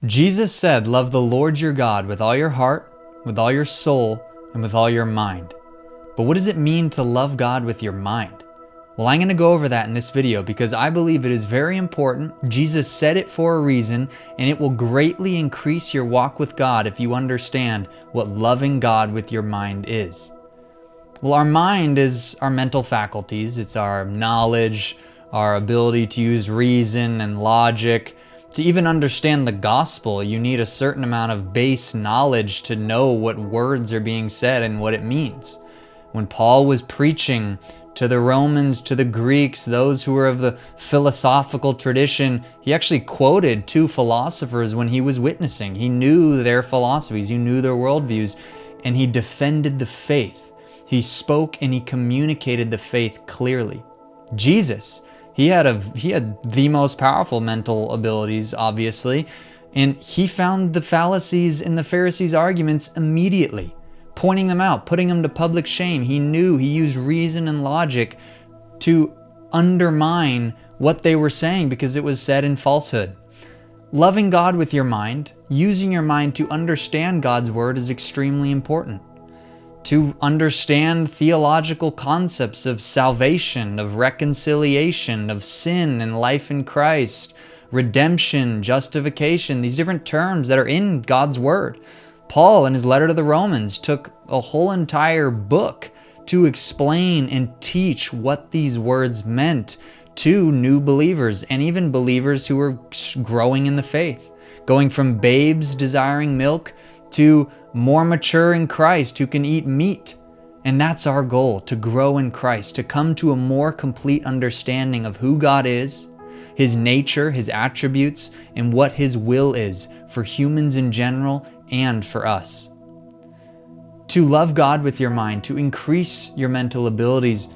Jesus said, "Love the Lord your God with all your heart, with all your soul, and with all your mind." But what does it mean to love God with your mind? Well, I'm going to go over that in this video because I believe it is very important. Jesus said it for a reason, and it will greatly increase your walk with God if you understand what loving God with your mind is. Well, our mind is our mental faculties. It's our knowledge, our ability to use reason and logic. To even understand the gospel, you need a certain amount of base knowledge to know what words are being said and what it means. When Paul was preaching to the Romans, to the Greeks, those who were of the philosophical tradition, he actually quoted two philosophers when he was witnessing. He knew their philosophies, he knew their worldviews, and he defended the faith. He spoke and he communicated the faith clearly. Jesus, he had the most powerful mental abilities, obviously, and he found the fallacies in the Pharisees' arguments immediately, pointing them out, putting them to public shame. He knew, he used reason and logic to undermine what they were saying because it was said in falsehood. Loving God with your mind, using your mind to understand God's word is extremely important. To understand theological concepts of salvation, of reconciliation, of sin and life in Christ, redemption, justification, these different terms that are in God's word. Paul, in his letter to the Romans, took a whole entire book to explain and teach what these words meant to new believers and even believers who were growing in the faith, going from babes desiring milk to more mature in Christ who can eat meat. And that's our goal, to grow in Christ, to come to a more complete understanding of who God is, His nature, His attributes, and what His will is for humans in general and for us. To love God with your mind, to increase your mental abilities,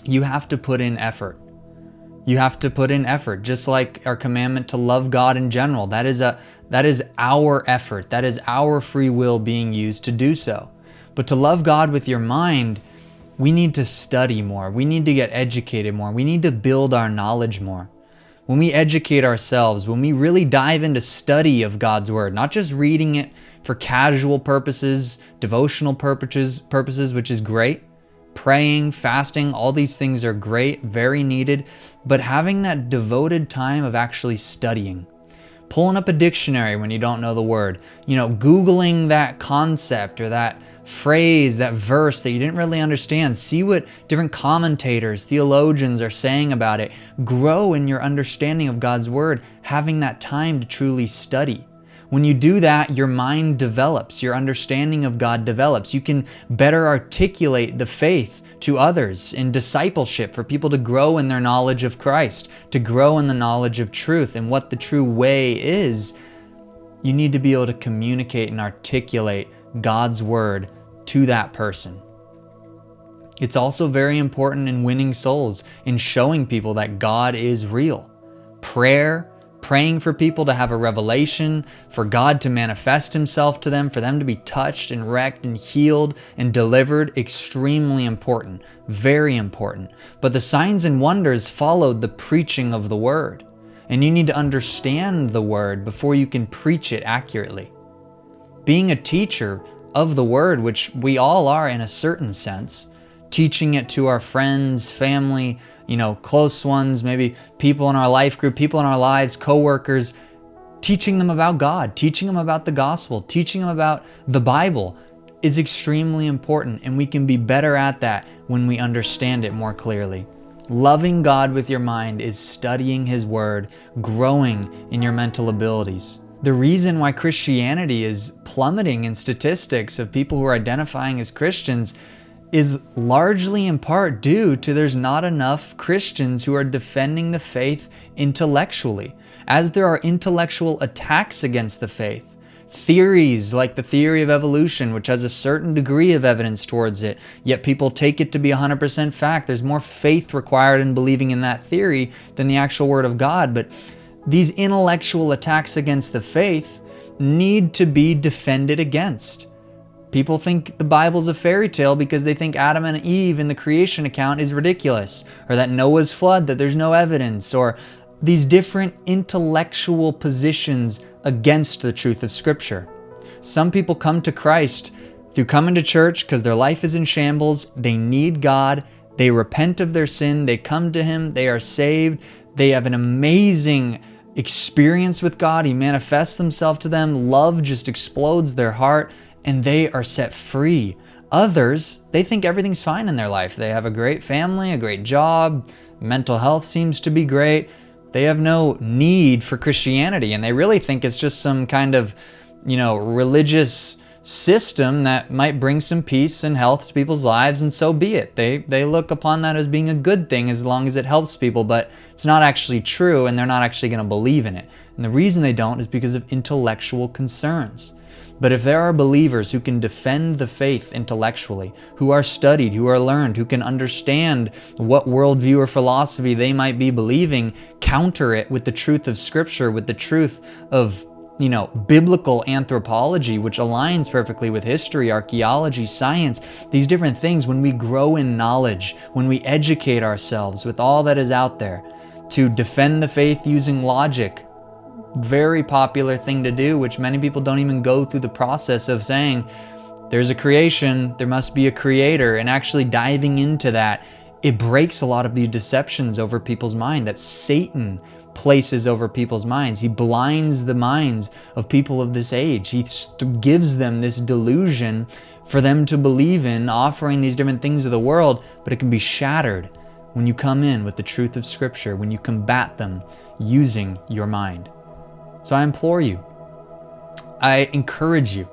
you have to put in effort. You have to put in effort, just like our commandment to love God in general. That is our effort. That is our free will being used to do so. But to love God with your mind, we need to study more. We need to get educated more. We need to build our knowledge more. When we educate ourselves, when we really dive into study of God's word, not just reading it for casual purposes, devotional purposes, which is great. Praying, fasting, all these things are great, very needed, but having that devoted time of actually studying. Pulling up a dictionary when you don't know the word, Googling that concept or that phrase, that verse that you didn't really understand. See what different commentators, theologians are saying about it. Grow in your understanding of God's word, having that time to truly study. When you do that, your mind develops, your understanding of God develops. You can better articulate the faith to others in discipleship for people to grow in their knowledge of Christ, to grow in the knowledge of truth and what the true way is. You need to be able to communicate and articulate God's word to that person. It's also very important in winning souls, in showing people that God is real. Praying for people to have a revelation, for God to manifest Himself to them, for them to be touched and wrecked and healed and delivered, extremely important, very important. But the signs and wonders followed the preaching of the word. And you need to understand the word before you can preach it accurately. Being a teacher of the word, which we all are in a certain sense, teaching it to our friends, family, close ones, maybe people in our life group, people in our lives, coworkers, teaching them about God, teaching them about the gospel, teaching them about the Bible is extremely important, and we can be better at that when we understand it more clearly. Loving God with your mind is studying His word, growing in your mental abilities. The reason why Christianity is plummeting in statistics of people who are identifying as Christians is largely in part due to there's not enough Christians who are defending the faith intellectually. As there are intellectual attacks against the faith, theories like the theory of evolution, which has a certain degree of evidence towards it, yet people take it to be 100% fact. There's more faith required in believing in that theory than the actual word of God. But these intellectual attacks against the faith need to be defended against. People think the Bible's a fairy tale because they think Adam and Eve in the creation account is ridiculous, or that Noah's flood, that there's no evidence, or these different intellectual positions against the truth of Scripture. Some people come to Christ through coming to church because their life is in shambles. They need God. They repent of their sin. They come to Him. They are saved. They have an amazing experience with God. He manifests Himself to them. Love just explodes their heart, and they are set free. Others, they think everything's fine in their life. They have a great family, a great job. Mental health seems to be great. They have no need for Christianity, and they really think it's just some kind of, religious system that might bring some peace and health to people's lives, and so be it. They look upon that as being a good thing as long as it helps people, but it's not actually true, and they're not actually going to believe in it. And the reason they don't is because of intellectual concerns. But if there are believers who can defend the faith intellectually, who are studied, who are learned, who can understand what worldview or philosophy they might be believing, counter it with the truth of Scripture, with the truth of biblical anthropology, which aligns perfectly with history, archaeology, science, these different things. When we grow in knowledge, when we educate ourselves with all that is out there, to defend the faith using logic, very popular thing to do, which many people don't even go through the process of saying, there's a creation, there must be a creator, and actually diving into that. It breaks a lot of these deceptions over people's mind that Satan places over people's minds. He blinds the minds of people of this age. He gives them this delusion for them to believe in, offering these different things to the world, but it can be shattered when you come in with the truth of Scripture, when you combat them using your mind. So I implore you, I encourage you,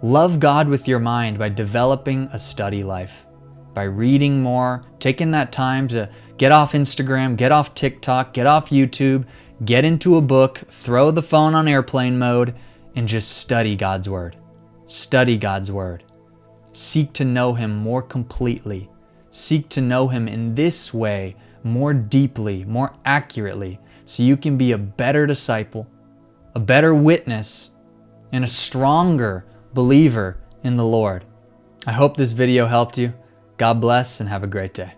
love God with your mind by developing a study life, by reading more, taking that time to get off Instagram, get off TikTok, get off YouTube, get into a book, throw the phone on airplane mode, and just study God's Word. Study God's Word. Seek to know Him more completely. Seek to know Him in this way more deeply, more accurately, so you can be a better disciple, a better witness, and a stronger believer in the Lord. I hope this video helped you. God bless and have a great day.